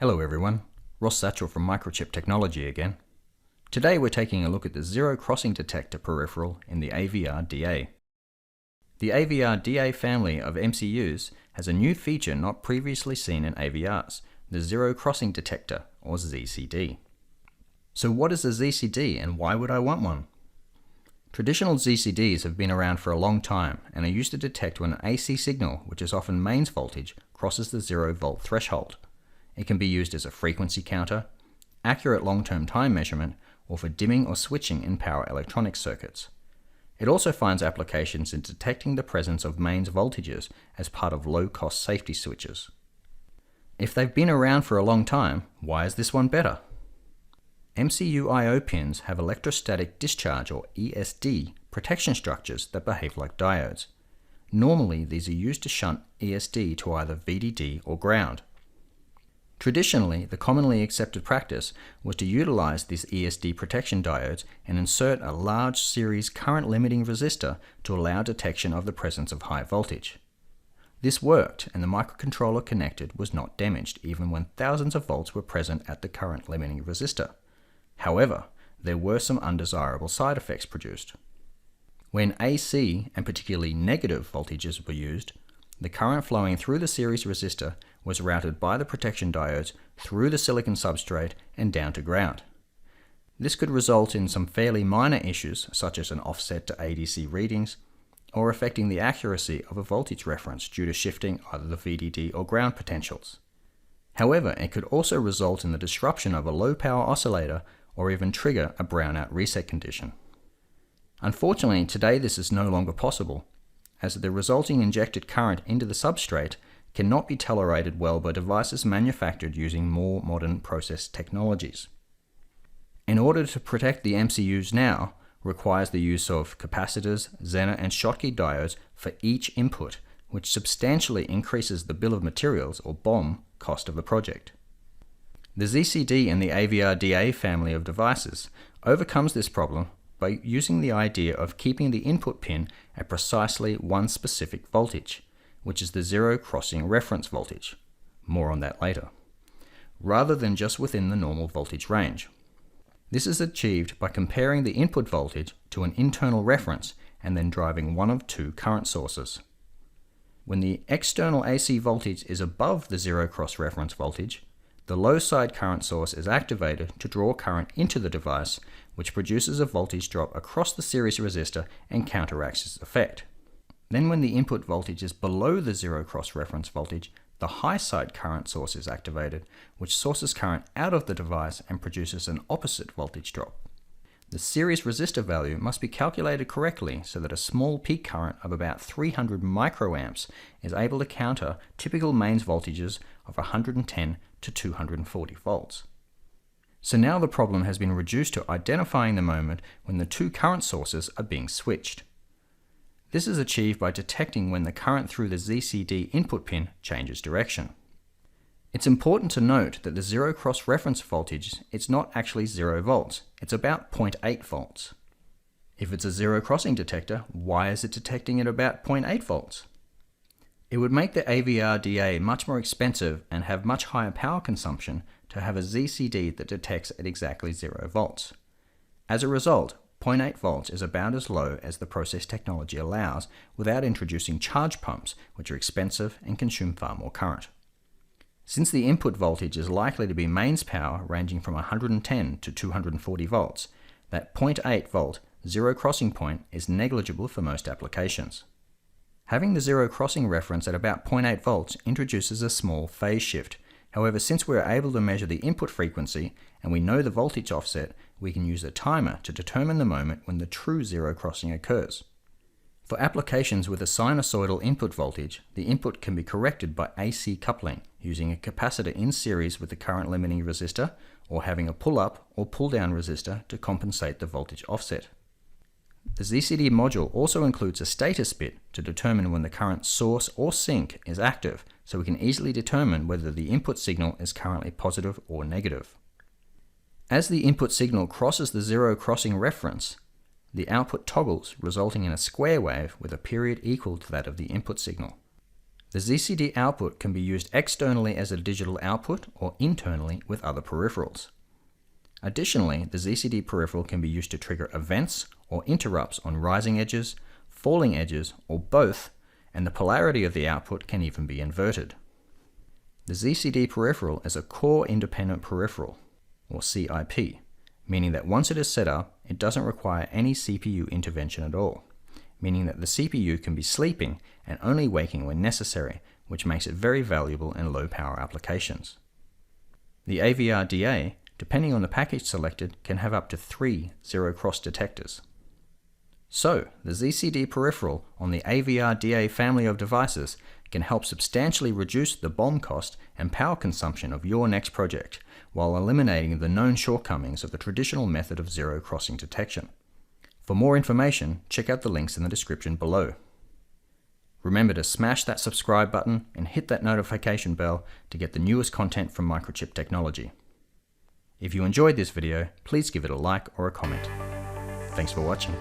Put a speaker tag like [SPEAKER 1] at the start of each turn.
[SPEAKER 1] Hello everyone, Ross Satchell from Microchip Technology again. Today we're taking a look at the zero crossing detector peripheral in the AVR DA. The AVR DA family of MCUs has a new feature not previously seen in AVRs, the zero crossing detector, or ZCD. So what is a ZCD and why would I want one? Traditional ZCDs have been around for a long time and are used to detect when an AC signal, which is often mains voltage, crosses the 0 volt threshold. It can be used as a frequency counter, accurate long-term time measurement, or for dimming or switching in power electronics circuits. It also finds applications in detecting the presence of mains voltages as part of low-cost safety switches. If they've been around for a long time, why is this one better? MCU I/O pins have electrostatic discharge, or ESD, protection structures that behave like diodes. Normally, these are used to shunt ESD to either VDD or ground. Traditionally, the commonly accepted practice was to utilize these ESD protection diodes and insert a large series current limiting resistor to allow detection of the presence of high voltage. This worked, and the microcontroller connected was not damaged even when thousands of volts were present at the current limiting resistor. However, there were some undesirable side effects produced. When AC and particularly negative voltages were used, the current flowing through the series resistor was routed by the protection diodes through the silicon substrate and down to ground. This could result in some fairly minor issues, such as an offset to ADC readings, or affecting the accuracy of a voltage reference due to shifting either the VDD or ground potentials. However, it could also result in the disruption of a low-power oscillator or even trigger a brownout reset condition. Unfortunately, today this is no longer possible, as the resulting injected current into the substrate cannot be tolerated well by devices manufactured using more modern process technologies. In order to protect the MCUs now, requires the use of capacitors, Zener and Schottky diodes for each input, which substantially increases the bill of materials, or BOM, cost of the project. The ZCD and the AVR DA family of devices overcomes this problem by using the idea of keeping the input pin at precisely one specific voltage, which is the zero crossing reference voltage. More on that later. Rather than just within the normal voltage range. This is achieved by comparing the input voltage to an internal reference and then driving one of two current sources. When the external AC voltage is above the zero cross reference voltage, the low side current source is activated to draw current into the device, which produces a voltage drop across the series resistor and counteracts its effect. Then when the input voltage is below the zero cross reference voltage, the high side current source is activated, which sources current out of the device and produces an opposite voltage drop. The series resistor value must be calculated correctly so that a small peak current of about 300 microamps is able to counter typical mains voltages of 110 to 240 volts. So now the problem has been reduced to identifying the moment when the two current sources are being switched. This is achieved by detecting when the current through the ZCD input pin changes direction. It's important to note that the zero cross reference voltage is not actually 0 volts, it's about 0.8 volts. If it's a zero crossing detector, why is it detecting at about 0.8 volts? It would make the AVR DA much more expensive and have much higher power consumption to have a ZCD that detects at exactly 0 volts. As a result, 0.8 volts is about as low as the process technology allows without introducing charge pumps, which are expensive and consume far more current. Since the input voltage is likely to be mains power ranging from 110 to 240 volts, that 0.8 volt zero crossing point is negligible for most applications. Having the zero crossing reference at about 0.8 volts introduces a small phase shift. However, since we are able to measure the input frequency and we know the voltage offset, we can use a timer to determine the moment when the true zero crossing occurs. For applications with a sinusoidal input voltage, the input can be corrected by AC coupling, using a capacitor in series with the current limiting resistor, or having a pull-up or pull-down resistor to compensate the voltage offset. The ZCD module also includes a status bit to determine when the current source or sink is active, so we can easily determine whether the input signal is currently positive or negative. As the input signal crosses the zero crossing reference, the output toggles, resulting in a square wave with a period equal to that of the input signal. The ZCD output can be used externally as a digital output or internally with other peripherals. Additionally, the ZCD peripheral can be used to trigger events or interrupts on rising edges, falling edges, or both, and the polarity of the output can even be inverted. The ZCD peripheral is a core independent peripheral, or CIP, meaning that once it is set up, it doesn't require any CPU intervention at all, meaning that the CPU can be sleeping and only waking when necessary, which makes it very valuable in low power applications. The AVR DA, depending on the package selected, can have up to 3 zero-cross detectors. So, the ZCD peripheral on the AVR DA family of devices can help substantially reduce the BOM cost and power consumption of your next project, while eliminating the known shortcomings of the traditional method of zero-crossing detection. For more information, check out the links in the description below. Remember to smash that subscribe button and hit that notification bell to get the newest content from Microchip Technology. If you enjoyed this video, please give it a like or a comment. Thanks for watching.